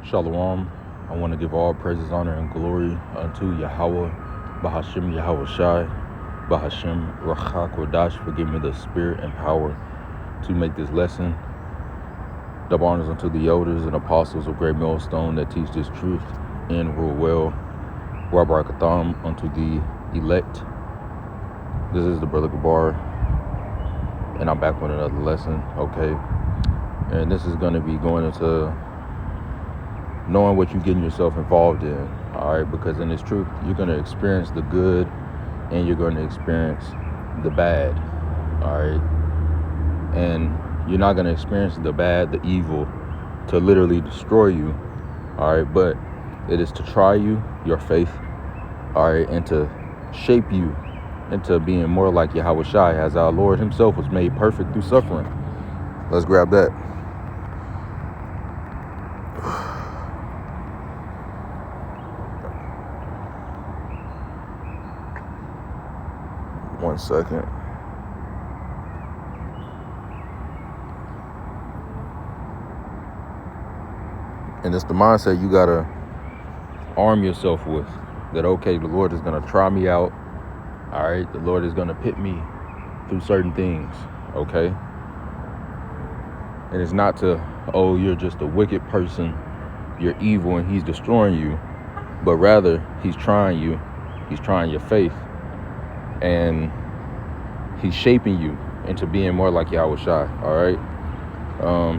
Shalom. I want to give all praises, honor, and glory unto Yahweh, Bahashim Yahweh Shai, Bahashim Rachak Kodash, for giving me the spirit and power to make this lesson. Double honors unto the elders and apostles of Great Millstone that teach this truth and rule well. Wabarakatham unto the elect. This is the Brother Gabar, and I'm back with another lesson, okay? And this is going to be going into knowing what you're getting yourself involved in, all right? Because in this truth, you're going to experience the good and you're going to experience the bad, all right? And you're not going to experience the bad, the evil, to literally destroy you, all right? But it is to try you, your faith, all right, and to shape you into being more like Yahweh Shai, as our Lord himself was made perfect through suffering. Let's grab that. One second. And it's the mindset you gotta arm yourself with. That, okay, the Lord is gonna try me out. All right, the Lord is gonna pit me through certain things, okay? And it's not to, oh, you're just a wicked person, you're evil and he's destroying you. But rather, he's trying you, he's trying your faith. And he's shaping you into being more like Yahweh Shai, all right?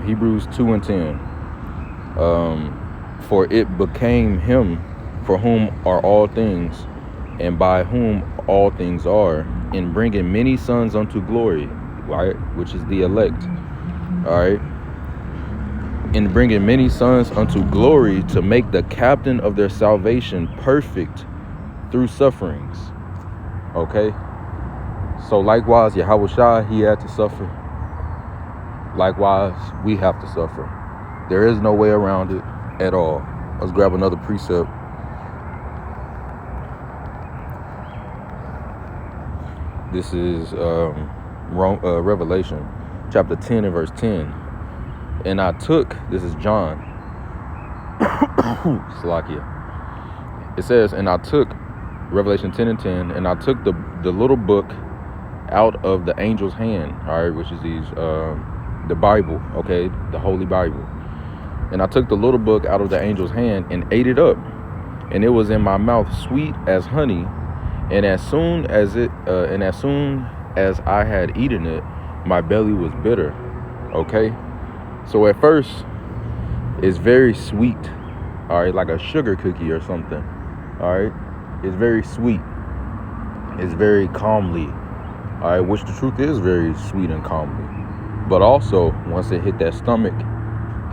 Hebrews 2:10. For it became him for whom are all things, and by whom all things are, in bringing many sons unto glory, right? Which is the elect, all right? In bringing many sons unto glory, to make the captain of their salvation perfect through sufferings. Okay, so likewise, Yahweh Shai, he had to suffer. Likewise, we have to suffer. There is no way around it at all. Let's grab another precept. This is Revelation chapter 10 and verse 10. And I took, this is John, Salakia. It says, and I took, Revelation 10 and 10, and I took the little book out of the angel's hand, all right, which is the Bible, okay, the Holy Bible. And I took the little book out of the angel's hand and ate it up, and it was in my mouth sweet as honey. And as soon as I had eaten it, my belly was bitter. Okay, so at first it's very sweet, all right, like a sugar cookie or something, all right. It's very sweet. It's very calmly, all right, which the truth is very sweet and calmly. But also, once it hit that stomach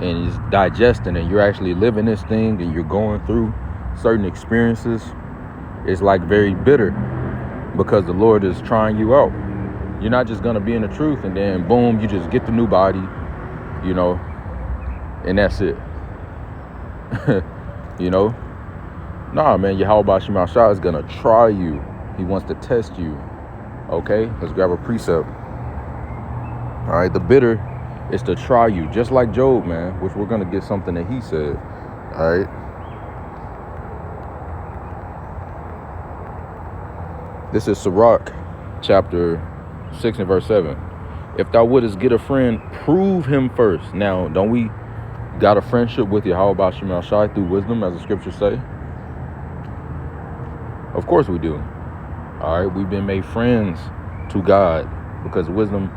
and it's digesting and you're actually living this thing and you're going through certain experiences, it's like very bitter, because the Lord is trying you out. You're not just going to be in the truth and then boom, you just get the new body, you know, and that's it. You know? Nah, man, Yahweh Bashim Shai is going to try you. He wants to test you. Okay? Let's grab a precept. All right, the bitter is to try you, just like Job, man, which we're going to get something that he said. All right? This is Sirach, chapter 6 and verse 7. If thou wouldest get a friend, prove him first. Now, don't we got a friendship with Yahweh Bashim Shai through wisdom, as the scriptures say? Of course we do. All right, we've been made friends to God because wisdom,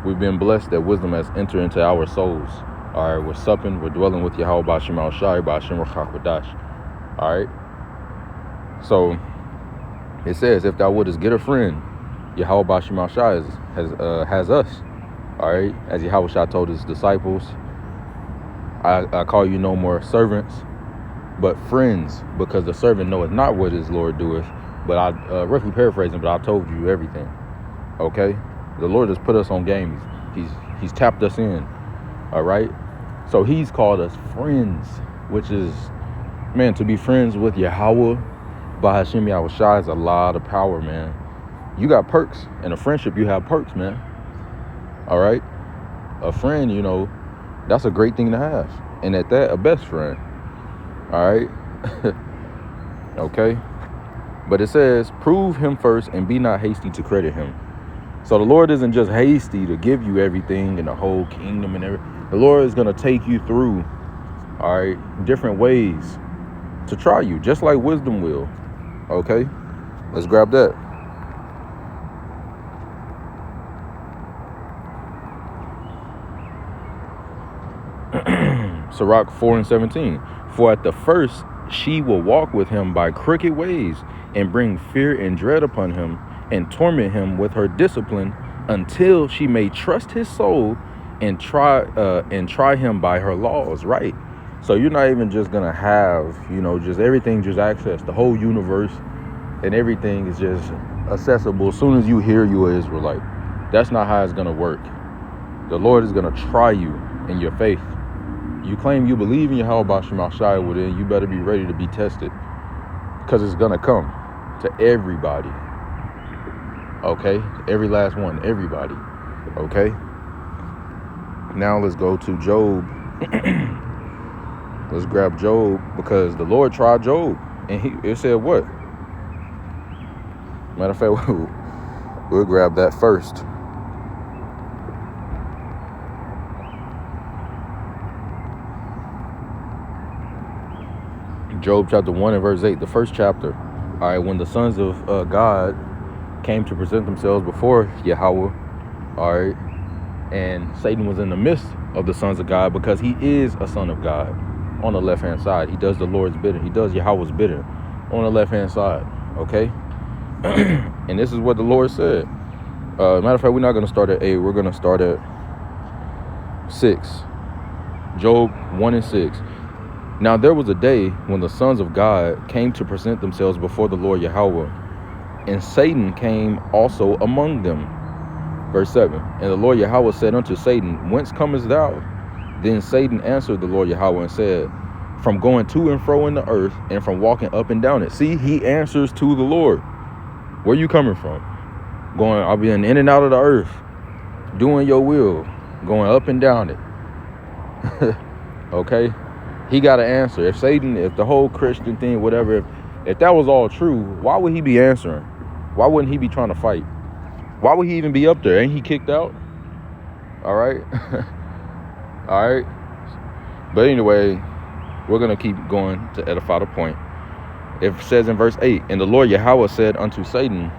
we've been blessed that wisdom has entered into our souls. All right, we're supping, we're dwelling with Yahweh Bashim Shai, Bashim Rachak Kodash. All right, so it says, if thou wouldest get a friend, Yahweh Bashim Shai has us. All right, as Yahweh Shai told his disciples, I call you no more servants, but friends, because the servant knoweth not what his Lord doeth. But I roughly paraphrasing, but I told you everything. Okay, the Lord has put us on game. He's tapped us in. All right, so he's called us friends, which is, man, to be friends with Yahweh Bahashim Yahweh Shai is a lot of power, man. You got perks. In a friendship, you have perks, man. All right, a friend, you know, that's a great thing to have. And at that, a best friend. All right. Okay. But it says, prove him first and be not hasty to credit him. So the Lord isn't just hasty to give you everything and the whole kingdom and everything. The Lord is going to take you through, all right, different ways to try you, just like wisdom will. Okay. Let's grab that. Sirach 4:17. For at the first she will walk with him by crooked ways and bring fear and dread upon him and torment him with her discipline until she may trust his soul and try him by her laws. Right. So you're not even just gonna have, just everything, just access the whole universe, and everything is just accessible as soon as you hear you're an Israelite. That's not how it's gonna work. The Lord is gonna try you in your faith. You claim you believe in Yahweh B'Shem Al-Shai, well then you better be ready to be tested, because it's gonna come to everybody. Okay, every last one, everybody. Okay. Now let's go to Job. Let's grab Job, because the Lord tried Job, and it said what? Matter of fact, we'll grab that first. Job chapter 1 and verse 8, the first chapter. All right, when the sons of God came to present themselves before Yahweh, all right, and Satan was in the midst of the sons of God, because he is a son of God. On the left hand side, he does the Lord's bidding. He does Yahweh's bidding on the left hand side. Okay. And this is what the Lord said. Matter of fact, we're not going to start at 8. We're going to start at 6. Job 1 and 6. Now there was a day when the sons of God came to present themselves before the Lord Yahweh, and Satan came also among them. Verse 7. And the Lord Yahweh said unto Satan, Whence comest thou? Then Satan answered the Lord Yahweh and said, From going to and fro in the earth, and from walking up and down it. See, he answers to the Lord. Where you coming from? Going, I'll be in and out of the earth, doing your will, going up and down it. Okay. He got to answer. If the whole Christian thing, whatever, if that was all true, why would he be answering? Why wouldn't he be trying to fight? Why would he even be up there? Ain't he kicked out? All right. All right. But anyway, we're going to keep going to edify the point. It says in verse 8, And the Lord Yahweh said unto Satan,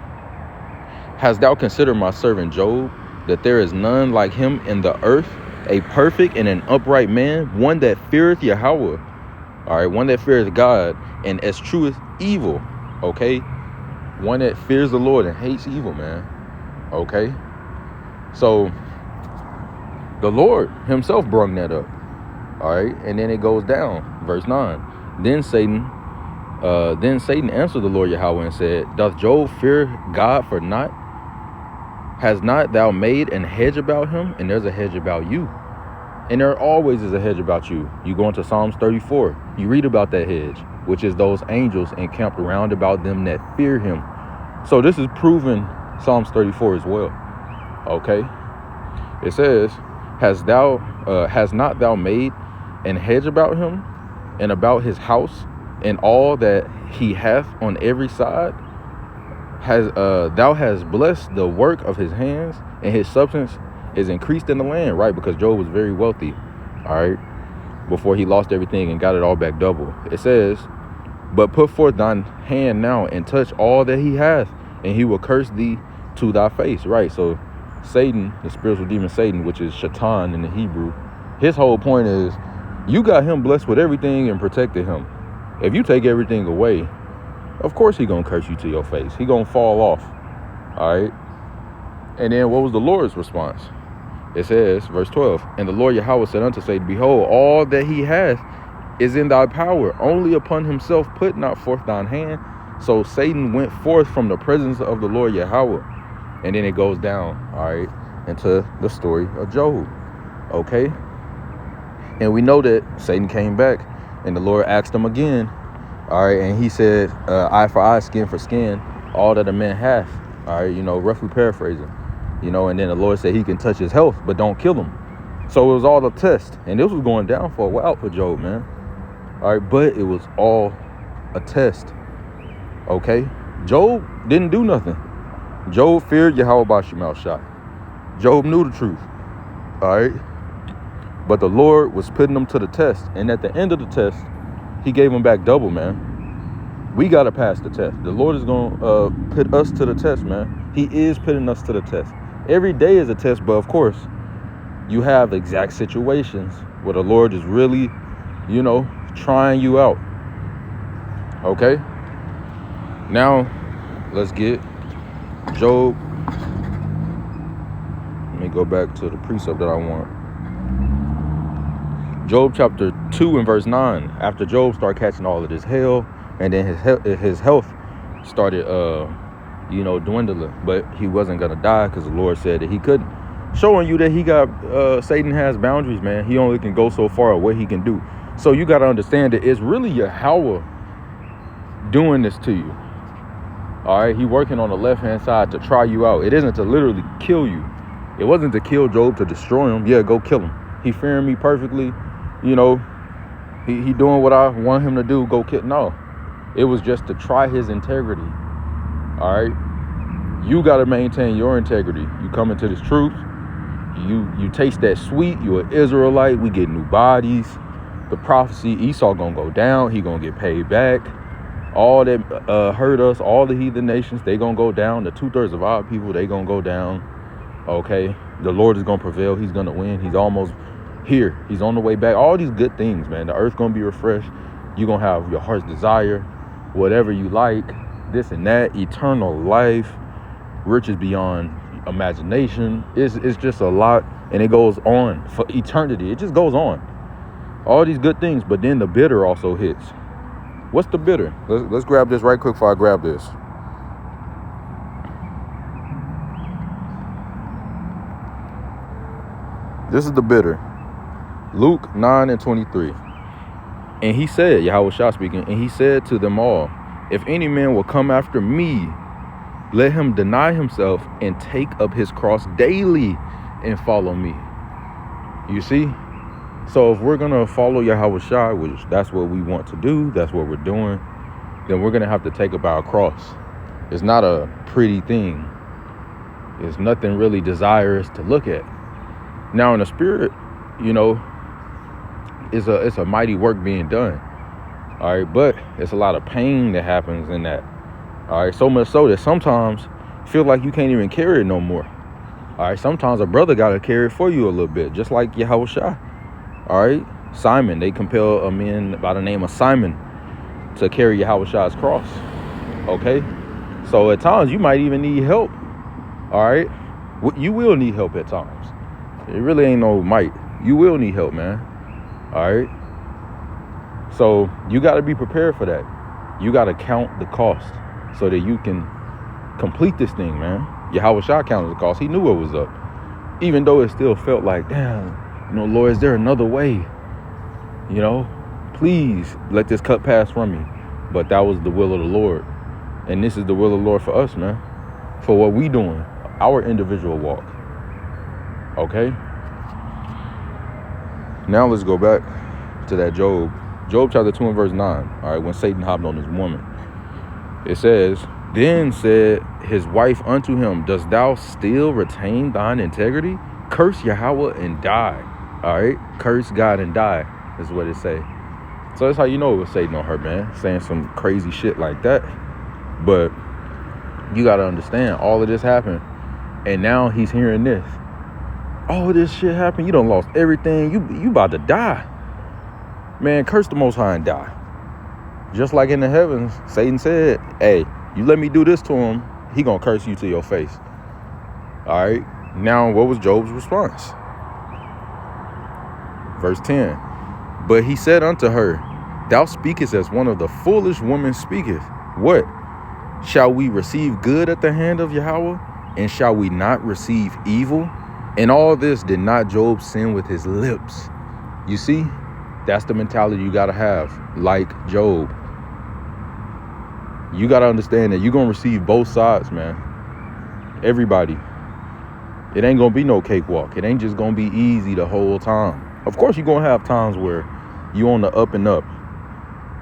Hast thou considered my servant Job, that there is none like him in the earth, a perfect and an upright man, one that feareth Yahweh, all right, one that feareth God, and escheweth evil, okay, one that fears the Lord and hates evil, man, okay. So the Lord himself brung that up, all right, and then it goes down, verse 9. Then Satan answered the Lord Yahweh and said, Doth Job fear God for naught? Has not thou made an hedge about him? And there's a hedge about you. And there always is a hedge about you. You go into Psalms 34. You read about that hedge, which is those angels encamped round about them that fear him. So this is proven Psalms 34 as well. Okay. It says, Has not thou made an hedge about him and about his house and all that he hath on every side? Thou hast blessed the work of his hands, and his substance is increased in the land, right? Because Job was very wealthy, all right, before he lost everything and got it all back double. It says, But put forth thine hand now and touch all that he hath, and he will curse thee to thy face, right? So Satan, the spiritual demon Satan, which is Shaitan in the Hebrew, his whole point is, you got him blessed with everything and protected him. If you take everything away, of course he gonna curse you to your face. He gonna fall off. All right. And then what was the Lord's response? It says, verse 12, And the Lord Yahweh said unto Satan, Behold, all that he hath is in thy power. Only upon himself put not forth thine hand. So Satan went forth from the presence of the Lord Yahweh. And then it goes down, all right, into the story of Job. Okay. And we know that Satan came back and the Lord asked him again. All right, and he said, eye for eye, skin for skin, all that a man hath. All right, roughly paraphrasing, and then the Lord said he can touch his health, but don't kill him. So it was all a test. And this was going down for a while for Job, man. All right, but it was all a test. Okay, Job didn't do nothing. Job feared Yahweh Bashim Shai. Job knew the truth. All right, but the Lord was putting him to the test, and at the end of the test, He gave him back double, man. We got to pass the test. The Lord is going to put us to the test, man. He is putting us to the test. Every day is a test, but of course, you have exact situations where the Lord is really, trying you out. Okay? Now, let's get Job. Let me go back to the precept that I want. Job chapter 2 and verse 9. After Job started catching all of this hell, and then his health started, dwindling. But he wasn't going to die because the Lord said that he couldn't. Showing you that Satan has boundaries, man. He only can go so far what he can do. So you got to understand that it's really Yahweh doing this to you. All right, he working on the left-hand side to try you out. It isn't to literally kill you. It wasn't to kill Job, to destroy him. Yeah, go kill him. He fearing me perfectly. He doing what I want him to do. Go kill. No, it was just to try his integrity. All right, you got to maintain your integrity. You come into this truth. You taste that sweet. You're an Israelite. We get new bodies. The prophecy, Esau gonna go down. He gonna get paid back. All that hurt us, all the heathen nations, they gonna go down. The 2/3 of our people, they gonna go down. Okay, the Lord is gonna prevail. He's gonna win. He's almost here. He's on the way back. All these good things, man. The earth gonna be refreshed. You're gonna have your heart's desire, whatever you like, this and that, eternal life, riches beyond imagination. It's just a lot, and it goes on for eternity. It just goes on. All these good things, but then the bitter also hits. What's the bitter? Let's grab this right quick before I grab this. This is the bitter. Luke 9 and 23. And he said, Yahweh Shah speaking, and he said to them all, if any man will come after me, let him deny himself and take up his cross daily and follow me. You see? So if we're going to follow Yahweh Shai, which that's what we want to do, that's what we're doing, then we're going to have to take up our cross. It's not a pretty thing. It's nothing really desirous to look at. Now in the spirit, it's a mighty work being done. All right, but it's a lot of pain that happens in that. All right, so much so that sometimes you feel like you can't even carry it no more. All right, sometimes a brother got to carry it for you a little bit, just like Yahweh Shai. All right, Simon, they compel a man by the name of Simon to carry Yahweh Shai's cross. Okay, so at times you might even need help. All right, you will need help at times. It really ain't no might. You will need help, man. All right, so you got to be prepared for that. You got to count the cost so that you can complete this thing, man. Yahweh Shai counted the cost. He knew what was up, even though it still felt like, damn. Lord, is there another way? Please let this cup pass from me. But that was the will of the Lord. And this is the will of the Lord for us, man. For what we doing, our individual walk. Okay? Now let's go back to that Job. Job chapter 2 and verse 9. All right, when Satan hopped on this woman. It says, then said his wife unto him, dost thou still retain thine integrity? Curse Yahweh and die. All right, curse God and die is what it say. So that's how you know it was Satan on her, man, saying some crazy shit like that. But you got to understand, all of this happened, and now he's hearing this. All of this shit happened. You done lost everything. You about to die. Man, curse the Most High and die. Just like in the heavens, Satan said, hey, you let me do this to him, he gonna curse you to your face. All right, now what was Job's response? Verse 10, but he said unto her, thou speakest as one of the foolish women speaketh. What? Shall we receive good at the hand of Yahweh? And shall we not receive evil? In all this did not Job sin with his lips. You see, that's the mentality you got to have, like Job. You got to understand that you're going to receive both sides, man. Everybody. It ain't going to be no cakewalk. It ain't just going to be easy the whole time. Of course, you're going to have times where you on the up and up.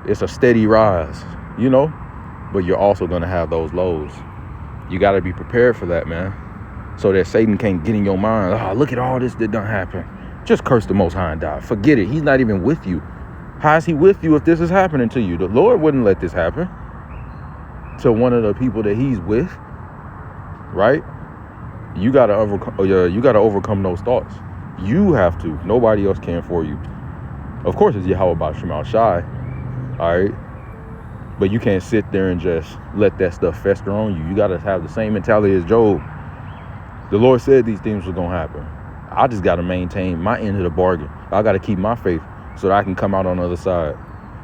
It's a steady rise, you know, but you're also going to have those lows. You got to be prepared for that, man, so that Satan can't get in your mind. Oh, look at all this that done happen. Just curse the Most High and die. Forget it. He's not even with you. How is he with you if this is happening to you? The Lord wouldn't let this happen to one of the people that he's with, right? You got to overcome those thoughts. You have to. Nobody else can for you. Of course, it's Yahweh Bashim Shai, all right? But you can't sit there and just let that stuff fester on you. You got to have the same mentality as Job. The Lord said these things were going to happen. I just got to maintain my end of the bargain. I got to keep my faith so that I can come out on the other side.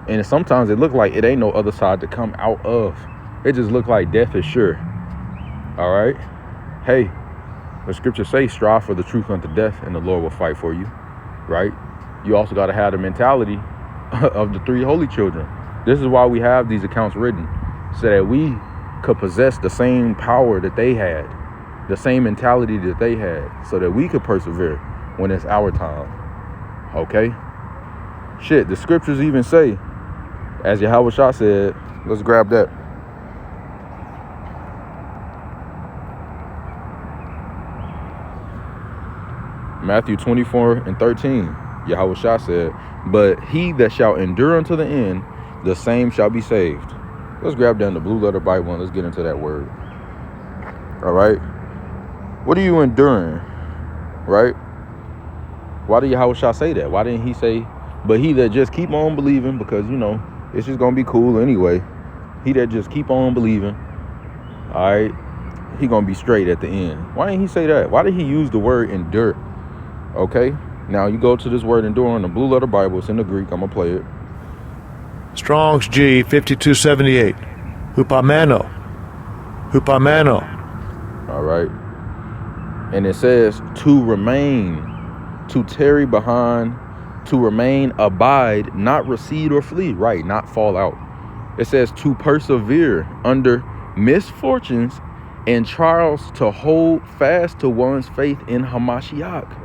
And sometimes it look like it ain't no other side to come out of. It just look like death is sure. All right? Hey, the scriptures say, strive for the truth unto death, and the Lord will fight for you. Right? You also got to have the mentality of the three holy children. This is why we have these accounts written, so that we could possess the same power that they had, the same mentality that they had, so that we could persevere when it's our time. Okay? Shit, the scriptures even say, as Yahweh Shah said, let's grab that. Matthew 24:13, Yahweh Shah said, but he that shall endure unto the end, the same shall be saved. Let's grab down the blue letter Bible and let's get into that word. All right. What are you enduring? Right? Why did Yahweh Shah say that? Why didn't he say, but he that just keep on believing, because, you know, it's just going to be cool anyway. He that just keep on believing, all right, he going to be straight at the end. Why didn't he say that? Why did he use the word endure? Okay. Now you go to this word endure in the blue letter Bible. It's in the Greek. I'm going to play it. Strong's G 5278. Hupamano. All right. And it says to remain, to tarry behind, to remain, abide, not recede or flee. Right. Not fall out. It says to persevere under misfortunes and trials, to hold fast to one's faith in Hamashiach.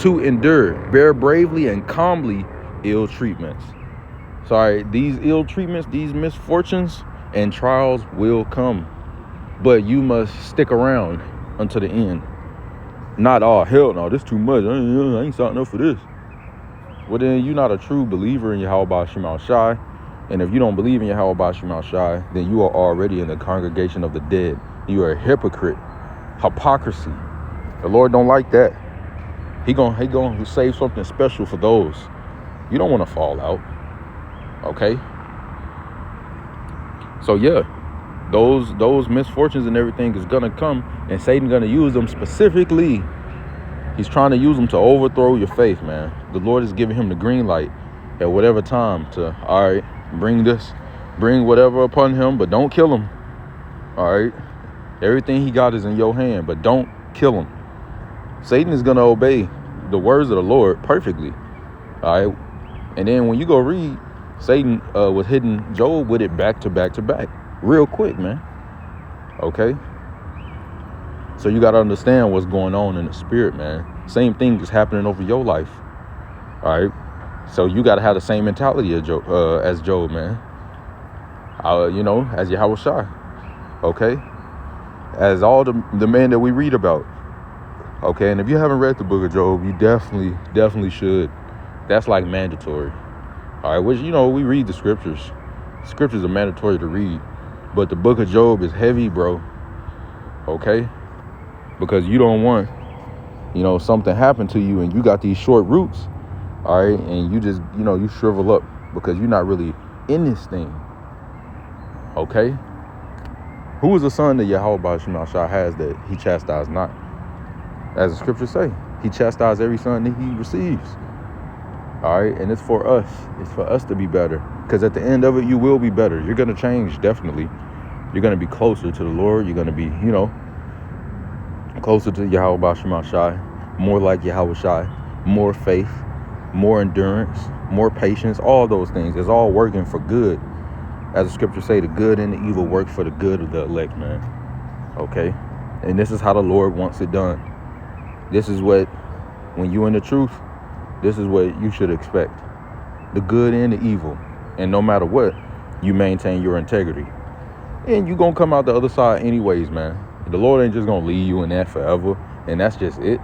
To endure, bear bravely and calmly ill treatments. Sorry, these ill treatments, these misfortunes and trials will come, but you must stick around until the end. Not, oh, hell no, this too much. I ain't signing up for this. Well, then you're not a true believer in Yahweh Bashim Shai. And if you don't believe in Yahweh Bashim Shai, then you are already in the congregation of the dead. You are a hypocrite. Hypocrisy. The Lord don't like that. He gonna save something special for those. You don't want to fall out. Okay? So yeah, those misfortunes and everything is gonna come, and Satan gonna use them specifically. He's trying to use them to overthrow your faith, man. The Lord is giving him the green light at whatever time to, all right, bring whatever upon him, but don't kill him. All right? Everything he got is in your hand, but don't kill him. Satan is going to obey the words of the Lord perfectly. All right? And then when you go read, Satan was hitting Job with it back to back to back real quick, man. Okay? So you got to understand what's going on in the spirit, man. Same thing is happening over your life. All right? So you got to have the same mentality as Job, man. You know, as Yahweh Shai. Okay? As all the men that we read about. Okay, and if you haven't read the book of Job, you definitely should. That's like mandatory. All right, which, you know, we read the scriptures. Scriptures are mandatory to read. But the book of Job is heavy, bro. Okay? Because you don't want, you know, something happen to you and you got these short roots. All right, and you just, you know, you shrivel up because you're not really in this thing. Okay? Who is the son that Yahweh Bashim Shah has that he chastised not? As the scriptures say, he chastised every son that he receives. All right, and it's for us. It's for us to be better. Because at the end of it, you will be better. You're going to change, definitely. You're going to be closer to the Lord. You're going to be, you know, closer to Yahweh Bashim Shai, more like Yahweh Shai, more faith, more endurance, more patience, all those things. It's all working for good. As the scriptures say, the good and the evil work for the good of the elect, man. Okay? And this is how the Lord wants it done. This is what, when you in the truth, this is what you should expect. The good and the evil. And no matter what, you maintain your integrity. And you're going to come out the other side anyways, man. The Lord ain't just going to leave you in that forever. And that's just it.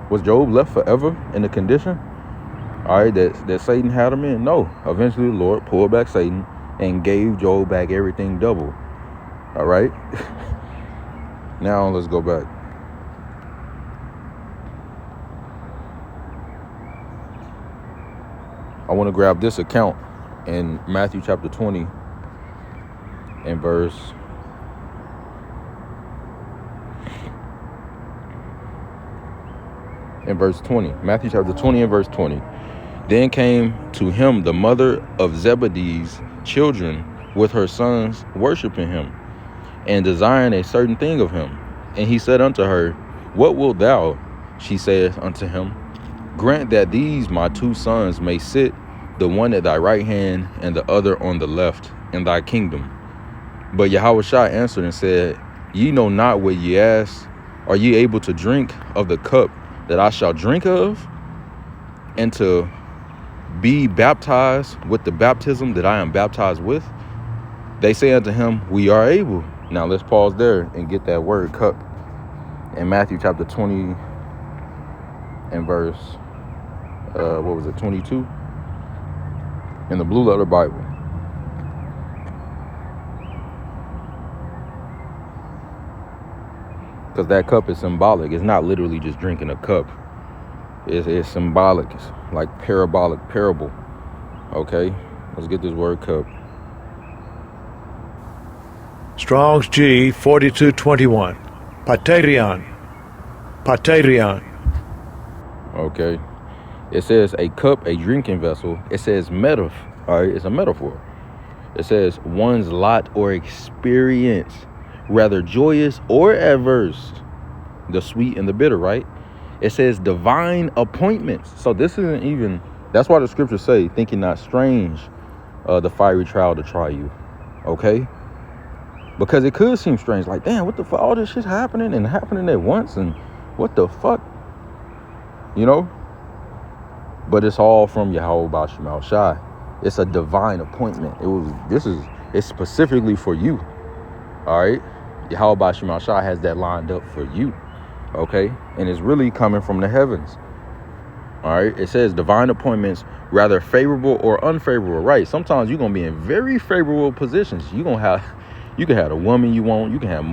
Was Job left forever in the condition, all right, that Satan had him in? No. Eventually, the Lord pulled back Satan and gave Job back everything double. All right. Now let's go back. I want to grab this account in Matthew chapter 20 and verse 20. Matthew chapter 20 and verse 20. Then came to him the mother of Zebedee's children with her sons, worshiping him, and desiring a certain thing of him. And he said unto her, What wilt thou? She said unto him, Grant that these my two sons may sit, the one at thy right hand and the other on the left, in thy kingdom. But Yahushua answered and said, Ye know not what ye ask. Are ye able to drink of the cup that I shall drink of, and to be baptized with the baptism that I am baptized with? They say unto him, We are able. Now let's pause there and get that word cup in Matthew chapter 20 and verse 22 in the Blue Letter Bible. Because that cup is symbolic. It's not literally just drinking a cup. It's symbolic. It's like parable. Okay, let's get this word cup. Strong's G 4221. Paterion. Okay. It says a cup, a drinking vessel. It says metaphor. All right, it's a metaphor. It says one's lot or experience, rather joyous or adverse, the sweet and the bitter, right? It says divine appointments. So this isn't even, that's why the scriptures say, thinking not strange, the fiery trial to try you. Okay? Because it could seem strange, like, damn, what the fuck, all this shit happening at once, and what the fuck, you know? But it's all from Yahweh Bashim Shai. It's a divine appointment. It's specifically for you. All right? Yahweh Bashim Shai has that lined up for you. Okay? And it's really coming from the heavens. All right? It says divine appointments, rather favorable or unfavorable, right? Sometimes you're going to be in very favorable positions. You can have the woman you want. You can have,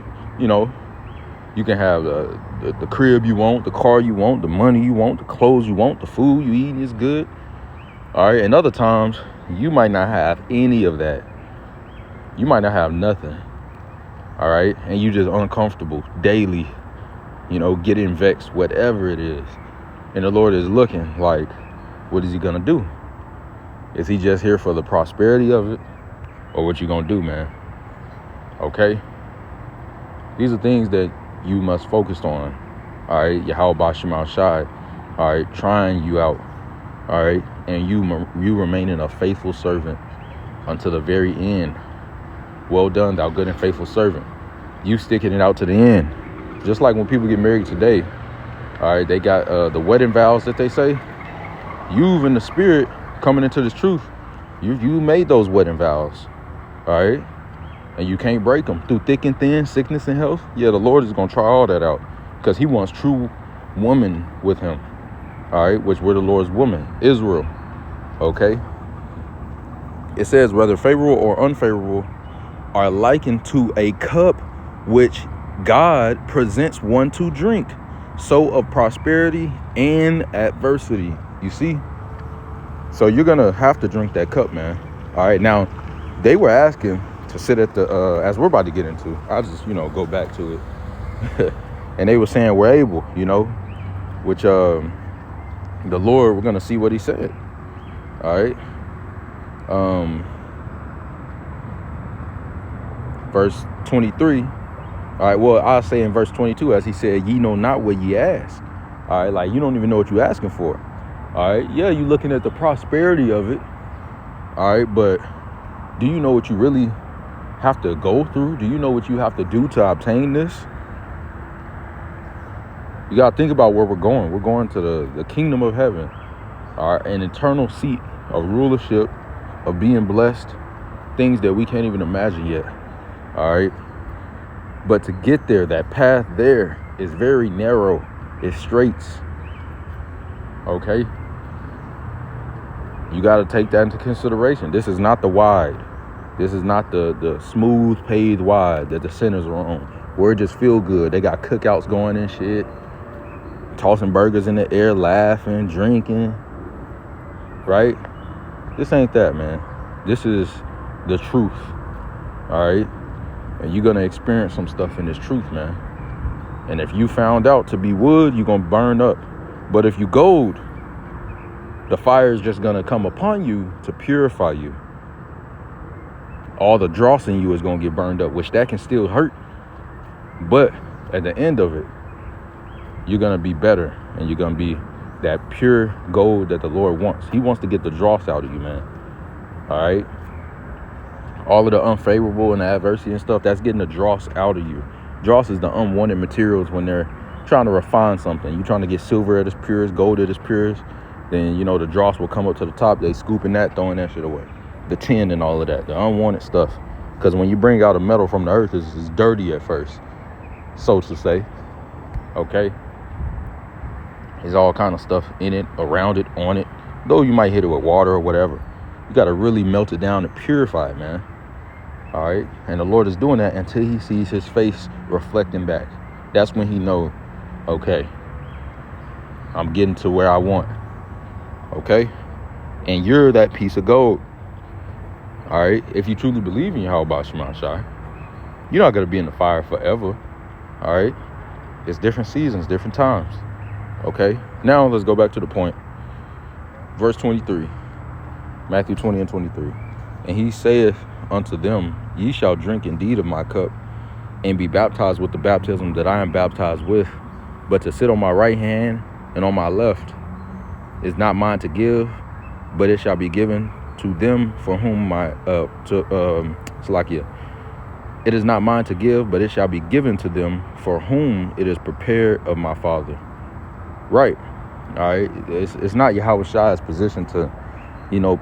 you can have the crib you want, the car you want, the money you want, the clothes you want, the food you eat is good. All right. And other times you might not have any of that. You might not have nothing. All right. And you just uncomfortable daily, getting vexed, whatever it is. And the Lord is looking like, what is he going to do? Is he just here for the prosperity of it? Or what you going to do, man? Okay. These are things that you must focus on. All right. Yahweh Bashim Shai. All right. Trying you out. All right. And you remaining a faithful servant until the very end. Well done, thou good and faithful servant. You sticking it out to the end. Just like when people get married today. All right. They got the wedding vows that they say. You've in the spirit coming into this truth. You made those wedding vows. All right. And you can't break them through thick and thin, sickness and health. Yeah, the Lord is going to try all that out because he wants true woman with him. All right, which we're the Lord's woman, Israel. Okay. It says whether favorable or unfavorable are likened to a cup which God presents one to drink. So of prosperity and adversity. You see? So you're going to have to drink that cup, man. All right. Now, they were asking to sit at the, as we're about to get into, I'll just, go back to it. And they were saying we're able, which the Lord, we're going to see what he said. All right. Verse 23. All right. Well, I'll say in verse 22, as he said, ye know not what ye ask. All right. Like, you don't even know what you're asking for. All right. Yeah, you're looking at the prosperity of it. All right. But do you know what you really have to go through? Do you know what you have to do to obtain this? You got to think about where we're going. We're going to the kingdom of heaven, an eternal seat of rulership of being blessed, things that we can't even imagine yet. All right. But to get there, that path there is very narrow. It's straights. Okay. You got to take that into consideration. This is not the wide. This is not the smooth paved wide that the sinners are on, where it just feel good. They got cookouts going and shit, tossing burgers in the air, laughing, drinking. Right? This ain't that, man. This is the truth. All right? And you're going to experience some stuff in this truth, man. And if you found out to be wood, you're going to burn up. But if you gold, the fire is just going to come upon you to purify you. All the dross in you is going to get burned up, which that can still hurt. But at the end of it, you're going to be better, and you're going to be that pure gold that the Lord wants. He wants to get the dross out of you, man. All right? All of the unfavorable and the adversity and stuff, that's getting the dross out of you. Dross is the unwanted materials when they're trying to refine something. You're trying to get silver at its purest, gold at its purest. Then, you know, the dross will come up to the top. They scooping that, throwing that shit away. The tin and all of that, the unwanted stuff. Because when you bring out a metal from the earth, it's dirty at first, so to say. Okay? There's all kind of stuff in it, around it, on it. Though you might hit it with water or whatever. You got to really melt it down and purify it, man. All right? And the Lord is doing that until he sees his face reflecting back. That's when he knows, okay, I'm getting to where I want. Okay? And you're that piece of gold. All right? If you truly believe in Yahweh Shema Shai, you're not going to be in the fire forever. All right? It's different seasons, different times. Okay? Now let's go back to the point. Verse 23. Matthew 20 and 23. And he saith unto them, ye shall drink indeed of my cup, and be baptized with the baptism that I am baptized with. But to sit on my right hand and on my left is not mine to give, but it shall be given to them for whom it is not mine to give, but it shall be given to them for whom it is prepared of my Father. Right. All right. It's not Yahweh Shai's position to,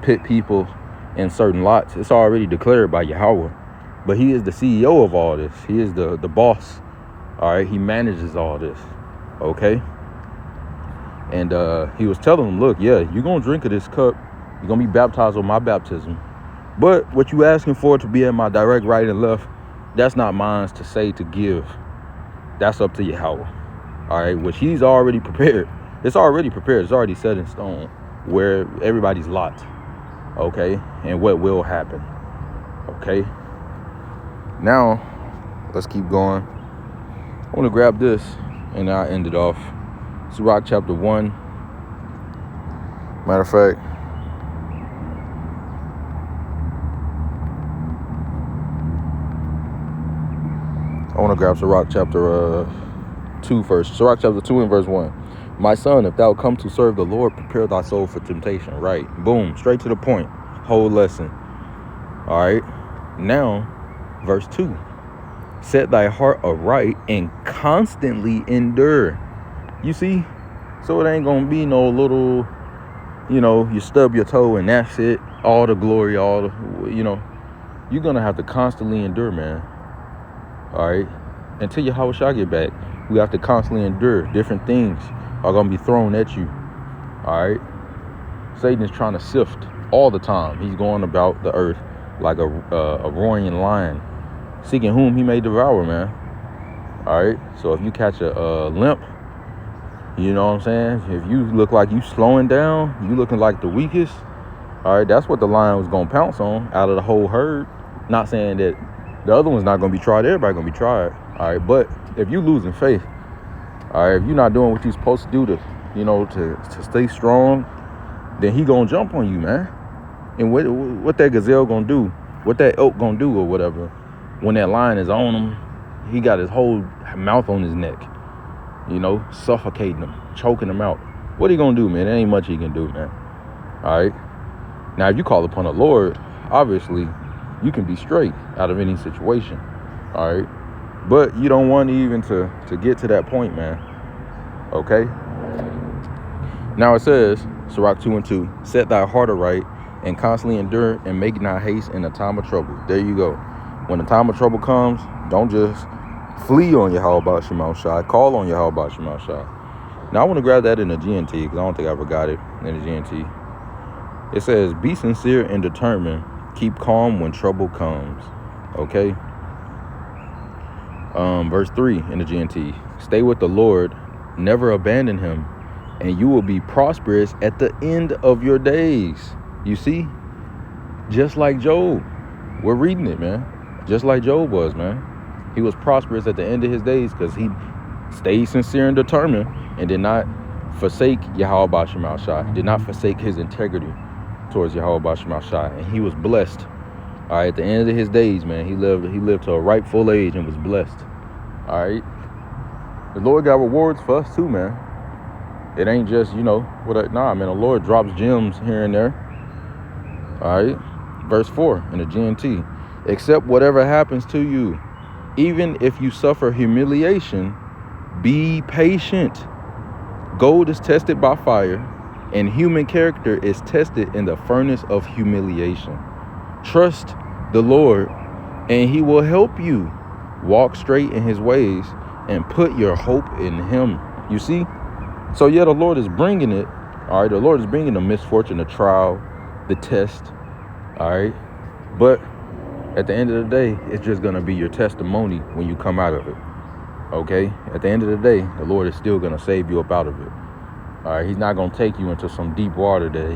pit people in certain lots. It's already declared by Yahweh. But he is the CEO of all this. He is the boss. All right. He manages all this. Okay. And he was telling them, look, yeah, you're going to drink of this cup. You're going to be baptized with my baptism. But what you asking for to be at my direct right and left, that's not mine to say to give. That's up to Yahweh. All right. Which he's already prepared. It's already prepared. It's already set in stone where everybody's lot. Okay. And what will happen. Okay. Now, let's keep going. I want to grab this and I'll end it off. Sirach chapter 1. Matter of fact, I want to grab Sirach chapter 2 first. Sirach chapter 2 and verse 1. My son, if thou come to serve the Lord, prepare thy soul for temptation. Right. Boom. Straight to the point. Whole lesson. All right. Now, verse 2. Set thy heart aright and constantly endure. You see? So it ain't going to be no little, you stub your toe and that's it. All the glory, all the, you're going to have to constantly endure, man. All right. Until Yahweh Shai get back, we have to constantly endure. Different things are going to be thrown at you. All right. Satan is trying to sift all the time. He's going about the earth like a roaring lion, seeking whom he may devour, man. All right. So if you catch a limp, you know what I'm saying? If you look like you slowing down, you looking like the weakest. All right. That's what the lion was going to pounce on out of the whole herd. Not saying that the other one's not going to be tried. Everybody going to be tried. All right. But if you losing faith, all right, if you're not doing what you're supposed to do to stay strong, then he going to jump on you, man. And what that gazelle going to do, what that elk going to do or whatever, when that lion is on him, he got his whole mouth on his neck, suffocating him, choking him out. What he going to do, man? There ain't much he can do, man. All right. Now, if you call upon the Lord, obviously, you can be straight out of any situation. All right. But you don't want even to get to that point, man. Okay. Now it says, Sirach 2 and 2, set thy heart aright and constantly endure and make not haste in the time of trouble. There you go. When the time of trouble comes, don't just flee on Yahweh Shema Shai. Call on Yahweh Shema Shai. Now I want to grab that in the GNT because I don't think I ever got it in the GNT. It says, be sincere and determined. Keep calm when trouble comes. Okay. Verse 3 in the GNT. Stay with the Lord. Never abandon him. And you will be prosperous at the end of your days. You see? Just like Job. We're reading it, man. Just like Job was, man. He was prosperous at the end of his days because he stayed sincere and determined and did not forsake Yahweh Shema Shai. Did not forsake his integrity towards Yahweh Shema Shai. And he was blessed. All right, at the end of his days, man, he lived to a ripe full age and was blessed. All right. The Lord got rewards for us too, man. It ain't just, man, the Lord drops gems here and there. All right. Verse 4 in the GNT. Accept whatever happens to you. Even if you suffer humiliation, be patient. Gold is tested by fire, and human character is tested in the furnace of humiliation. Trust the Lord, and he will help you. Walk straight in his ways and put your hope in him. You see? So yeah, the Lord is bringing it. All right. The Lord is bringing the misfortune, the trial, the test. All right. But at the end of the day, it's just going to be your testimony when you come out of it. Okay. At the end of the day, the Lord is still going to save you up out of it. All right. He's not going to take you into some deep water that,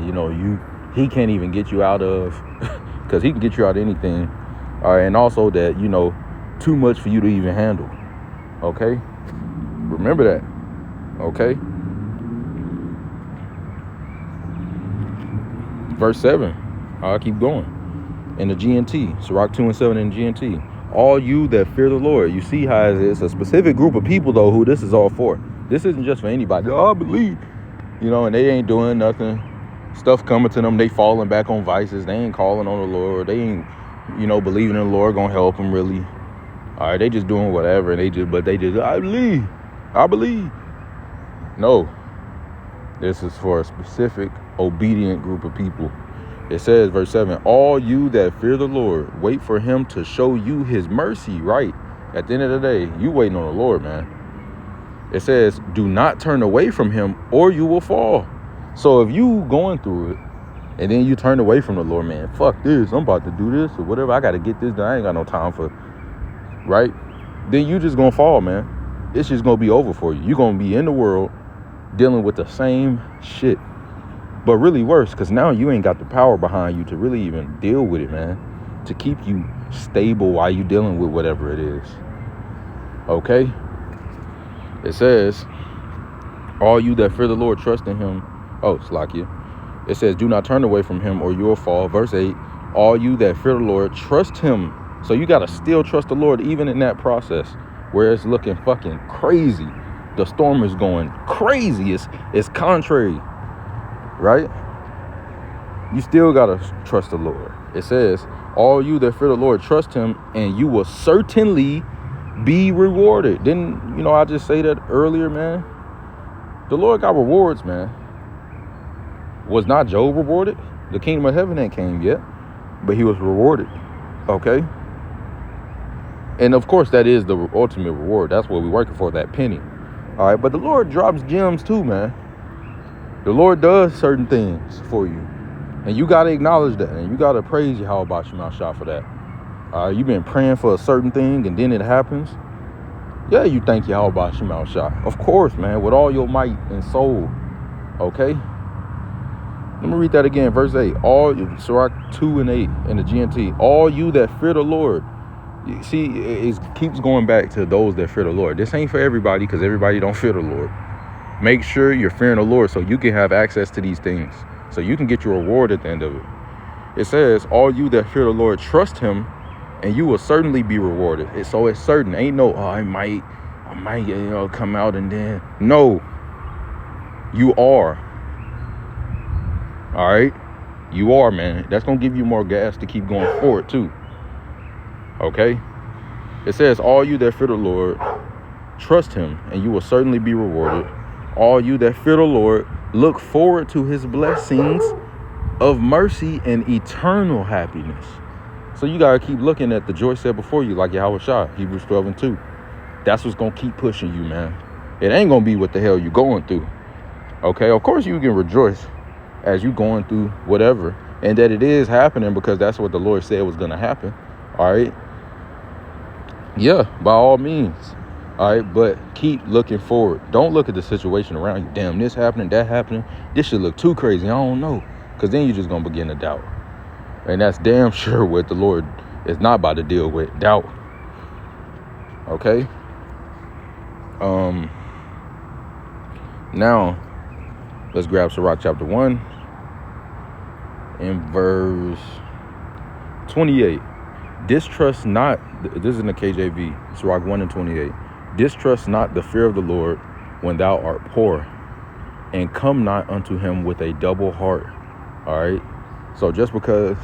he can't even get you out of, because he can get you out of anything. All right. And also that, too much for you to even handle. Okay. Remember that. Okay. Verse 7. I'll keep going. In the GNT, Sirach 2 and 7 in the GNT. All you that fear the Lord. You see how it's a specific group of people, though, who this is all for. This isn't just for anybody. Oh, I believe. And they ain't doing nothing. Stuff coming to them. They falling back on vices. They ain't calling on the Lord. They ain't, believing in the Lord gonna help them really. All right, they just doing whatever. And I believe. No. This is for a specific obedient group of people. It says, verse 7, all you that fear the Lord, wait for him to show you his mercy. Right. At the end of the day, you waiting on the Lord, man. It says, do not turn away from him or you will fall. So if you going through it and then you turn away from the Lord, man, fuck this. I'm about to do this or whatever. I got to get this done. I ain't got no time for, right? Then you just going to fall, man. It's just going to be over for you. You're going to be in the world dealing with the same shit. But really worse, because now you ain't got the power behind you to really even deal with it, man. To keep you stable while you dealing with whatever it is. Okay? It says, all you that fear the Lord, trust in him. Oh, Slakia. It says, do not turn away from him or you will fall. Verse 8, all you that fear the Lord, trust him. So you got to still trust the Lord even in that process where it's looking fucking crazy. The storm is going crazy. It's contrary. Right? You still gotta trust the Lord. It says, all you that fear the Lord, trust him, and you will certainly be rewarded. Didn't I just say that earlier, man? The Lord got rewards, man. Was not Job rewarded? The kingdom of heaven ain't came yet, but he was rewarded. Okay? And of course, that is the ultimate reward. That's what we're working for, that penny. All right, but the Lord drops gems too, man. The Lord does certain things for you. And you got to acknowledge that. And you got to praise Yahweh Shema Shai for that. You've been praying for a certain thing and then it happens. Yeah, you thank Yahweh Shema Shai. Of course, man, with all your might and soul. Okay? Let me read that again. Verse 8. Sirach 2 and 8 in the GNT. All you that fear the Lord. You see, it keeps going back to those that fear the Lord. This ain't for everybody because everybody don't fear the Lord. Make sure you're fearing the Lord so you can have access to these things. So you can get your reward at the end of it. It says, all you that fear the Lord, trust him, and you will certainly be rewarded. So it's certain. Ain't no, I might come out and then. No. You are. All right? You are, man. That's going to give you more gas to keep going forward, too. Okay? It says, all you that fear the Lord, trust him, and you will certainly be rewarded. All you that fear the Lord, look forward to his blessings. of mercy and eternal happiness. So you gotta keep looking at the joy set before you, like Yahweh Shah, Hebrews 12:2. That's what's gonna keep pushing you, man. It ain't gonna be what the hell you going through. Okay, of course you can rejoice as you going through whatever, and that it is happening because that's what the Lord said was gonna happen. All right. Yeah, by all means. All right, but keep looking forward. Don't look at the situation around you. Damn, this happening, that happening. This should look too crazy. I don't know. Because then you're just gonna begin to doubt. And that's damn sure what the Lord is not about to deal with. Doubt. Okay. Now let's grab Sirach chapter 1 and verse 28. Distrust not, this is in the KJV, Sirach 1 and 28. Distrust not the fear of the Lord when thou art poor, and come not unto him with a double heart. All right. So just because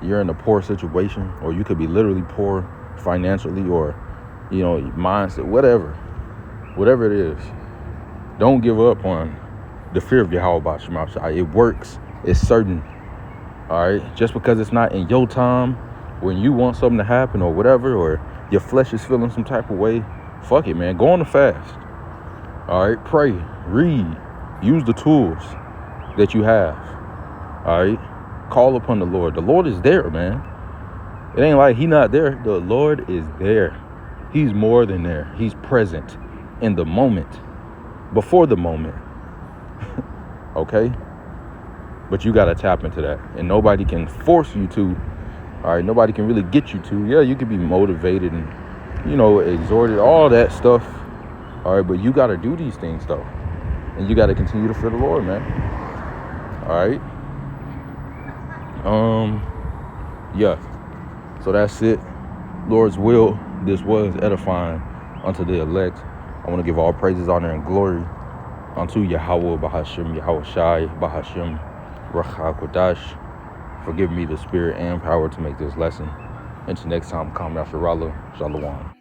you're in a poor situation, or you could be literally poor financially, or, you know, mindset, whatever it is, don't give up on the fear of Yahweh Ba'al Shem Shai. It works. It's certain. All right. Just because it's not in your time, when you want something to happen or whatever, or your flesh is feeling some type of way, fuck it, man. Go on a fast. All right. Pray. Read. Use the tools that you have. All right. Call upon the Lord. The Lord is there, man. It ain't like he not there. The Lord is there. He's more than there. He's present in the moment, before the moment. Okay? But you got to tap into that. And nobody can force you to. All right? Nobody can really get you to. Yeah, you can be motivated and, you know, exhorted, all that stuff. All right? But you got to do these things, though. And you got to continue to fear the Lord, man. All right? Yeah. So that's it. Lord's will, this was edifying unto the elect. I want to give all praises, honor, and glory unto Yahweh Bahashem, Yahweh Shai, Bahashem, Ruach HaKodesh. Forgive me the spirit and power to make this lesson. Until next time, Kam Yasharallah, Shalom.